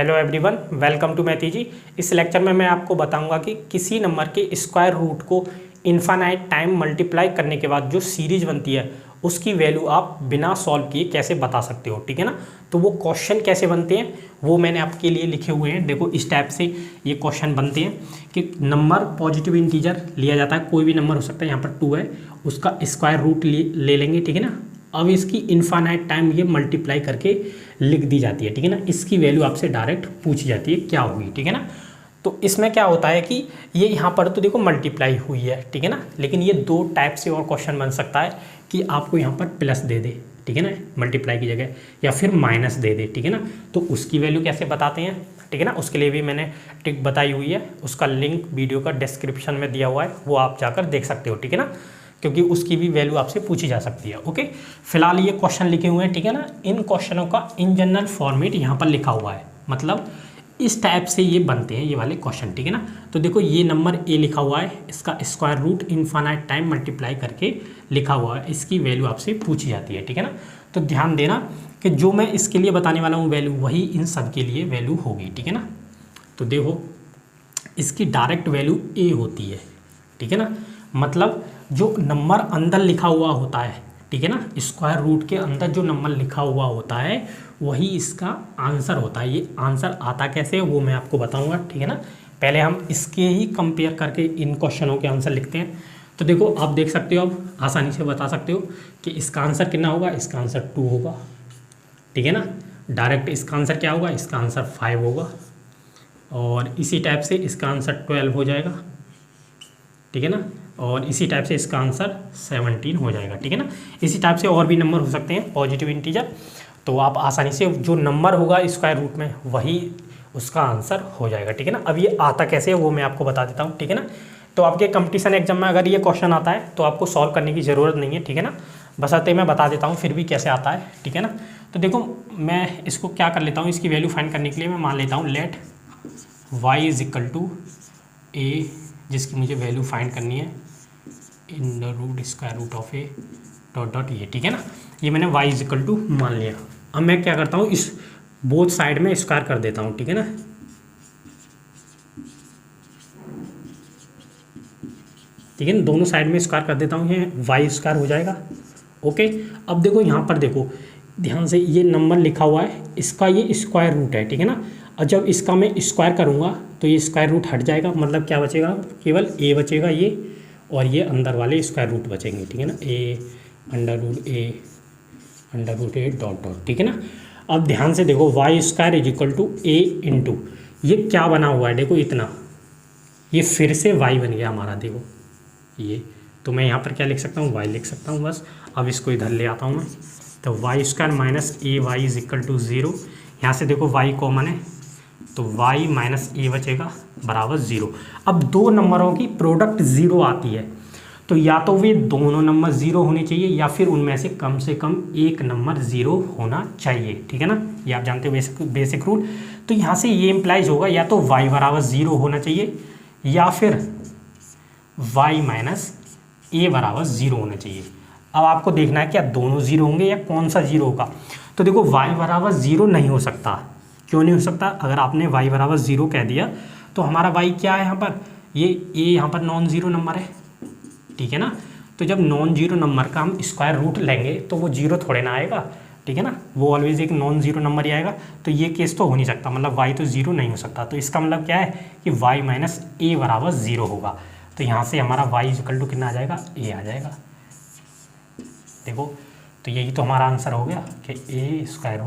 Hello everyone, welcome to मैथी जी। इस lecture में मैं आपको बताऊंगा कि किसी नंबर के स्क्वायर रूट को इनफाइनाइट टाइम मल्टीप्लाई करने के बाद जो सीरीज बनती है उसकी वैल्यू आप बिना सॉल्व किए कैसे बता सकते हो, ठीक है ना। तो वो क्वेश्चन कैसे बनते हैं वो मैंने आपके लिए लिखे हुए हैं। देखो इस टाइप से ये क्वेश्चन बनते हैं कि नंबर पॉजिटिव इंटीजर लिया जाता है, कोई भी नंबर हो सकता है, यहाँ पर 2 है, उसका स्क्वायर रूट ले लेंगे, ठीक है ना। अब इसकी इनफाइनाइट टाइम ये मल्टीप्लाई करके लिख दी जाती है, ठीक है ना। इसकी वैल्यू आपसे डायरेक्ट पूछी जाती है क्या होगी, ठीक है ना। तो इसमें क्या होता है कि ये यहाँ पर तो देखो मल्टीप्लाई हुई है, ठीक है ना, लेकिन ये 2 टाइप से और क्वेश्चन बन सकता है कि आपको यहाँ पर प्लस दे दे, ठीक है ना, मल्टीप्लाई की जगह, या फिर माइनस दे दे, ठीक है ना। तो उसकी वैल्यू कैसे बताते हैं, ठीक है ना, उसके लिए भी मैंने ट्रिक बताई हुई है, उसका लिंक वीडियो का डिस्क्रिप्शन में दिया हुआ है, वो आप जाकर देख सकते हो, ठीक है ना, क्योंकि उसकी भी वैल्यू आपसे पूछी जा सकती है। ओके, फिलहाल ये क्वेश्चन लिखे हुए हैं, ठीक है ना। इन क्वेश्चनों का इन जनरल फॉर्मेट यहाँ पर लिखा हुआ है, मतलब इस टाइप से ये बनते हैं ये वाले क्वेश्चन, ठीक है ना। तो देखो ये नंबर ए लिखा हुआ है, इसका square root infinite time multiply करके लिखा हुआ है, इसकी वैल्यू आपसे पूछी जाती है, ठीक है ना। तो ध्यान देना कि जो मैं इसके लिए बताने वाला हूँ वैल्यू वही इन सब के लिए वैल्यू होगी, ठीक है ना। तो देखो इसकी डायरेक्ट वैल्यू ए होती है, ठीक है ना, मतलब जो नंबर अंदर लिखा हुआ होता है, ठीक है ना, स्क्वायर रूट के अंदर जो नंबर लिखा हुआ होता है वही इसका आंसर होता है। ये आंसर आता कैसे है वो मैं आपको बताऊंगा, ठीक है ना। पहले हम इसके ही कंपेयर करके इन क्वेश्चनों के आंसर लिखते हैं। तो देखो आप देख सकते हो, अब आसानी से बता सकते हो कि इसका आंसर कितना होगा, इसका आंसर 2 होगा, ठीक है ना। डायरेक्ट इसका आंसर क्या होगा, इसका आंसर 5 होगा, और इसी टाइप से इसका आंसर 12 हो जाएगा, ठीक है ना, और इसी टाइप से इसका आंसर 17 हो जाएगा, ठीक है ना। इसी टाइप से और भी नंबर हो सकते हैं पॉजिटिव इंटीजर, तो आप आसानी से जो नंबर होगा स्क्वायर रूट में वही उसका आंसर हो जाएगा, ठीक है ना। अब ये आता कैसे है वो मैं आपको बता देता हूँ, ठीक है ना। तो आपके कंपटीशन एग्जाम में अगर ये क्वेश्चन आता है तो आपको सॉल्व करने की ज़रूरत नहीं है, ठीक है ना, बशर्ते मैं बता देता हूँ फिर भी कैसे आता है, ठीक है ना। तो देखो मैं इसको क्या कर लेता हूँ, इसकी वैल्यू फाइंड करने के लिए मैं मान लेता हूँ let y is equal to A, जिसकी मुझे वैल्यू फाइंड करनी है in the root square root of A dot dot ये, ठीक है ना। ये मैंने y इज इक्वल टू मान लिया। अब मैं क्या करता हूँ, इस बोथ साइड में स्क्वायर कर देता हूँ, ठीक है ना। ठीक है ना, दोनों साइड में स्क्वायर कर देता हूँ, ये y स्क्वायर हो जाएगा। ओके, अब देखो यहाँ पर देखो ध्यान से, ये नंबर लिखा हुआ है, इसका ये स्क्वायर रूट है, ठीक है ना। और जब इसका मैं स्क्वायर करूँगा तो ये स्क्वायर रूट हट जाएगा, मतलब क्या बचेगा, केवल a बचेगा ये, और ये अंदर वाले स्क्वायर रूट बचेंगे, ठीक है ना, a under root A dot dot, ठीक है ना। अब ध्यान से देखो y square is equal to A into ये क्या बना हुआ है, देखो इतना, ये फिर से y बन गया हमारा, देखो ये, तो मैं यहाँ पर क्या लिख सकता हूँ, y लिख सकता हूँ बस। अब इसको इधर ले आता हूँ मैं, तो y square minus A Y is equal to 0, यहाँ से देखो y कॉमन है तो y माइनस ए बचेगा बराबर 0। अब दो नंबरों की प्रोडक्ट 0 आती है, तो या तो वे दोनों नंबर 0 होने चाहिए या फिर उनमें से कम एक नंबर 0 होना चाहिए, ठीक है ना। ये आप जानते हो बेसिक रूल। तो यहाँ से ये इम्प्लाइज होगा या तो y बराबर 0 होना चाहिए या फिर y माइनस ए बराबर 0 होना चाहिए। अब आपको देखना है क्या दोनों 0 होंगे या कौन सा 0 होगा। तो देखो y बराबर 0 नहीं हो सकता, क्यों नहीं हो सकता, अगर आपने y बराबर 0 कह दिया तो हमारा y क्या है यहाँ पर, ये a यहाँ पर नॉन ज़ीरो नंबर है, ठीक है ना। तो जब नॉन जीरो नंबर का हम स्क्वायर रूट लेंगे तो वो 0 थोड़े ना आएगा, ठीक है ना, वो ऑलवेज एक नॉन ज़ीरो नंबर ही आएगा। तो ये केस तो हो नहीं सकता, मतलब y तो 0 नहीं हो सकता। तो इसका मतलब क्या है कि y माइनस ए बराबर 0 होगा। तो यहाँ से हमारा y इक्वल टू कितना आ जाएगा, a आ जाएगा। देखो तो यही तो हमारा आंसर हो गया कि a square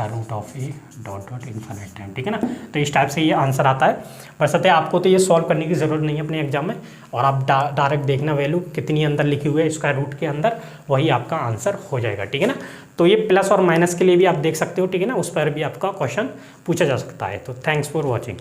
root of A dot dot infinite time, ठीक है ना। तो इस टाइप से ये आंसर आता है, बशर्ते आपको तो ये सॉल्व करने की ज़रूरत नहीं है अपने एग्जाम में, और आप डायरेक्ट देखना वैल्यू कितनी अंदर लिखी हुई है स्क्वायर रूट के अंदर, वही आपका आंसर हो जाएगा, ठीक है ना। तो ये प्लस और माइनस के लिए भी आप देख सकते हो, ठीक है ना, उस पर भी आपका क्वेश्चन पूछा जा सकता है। तो थैंक्स फॉर वॉचिंग।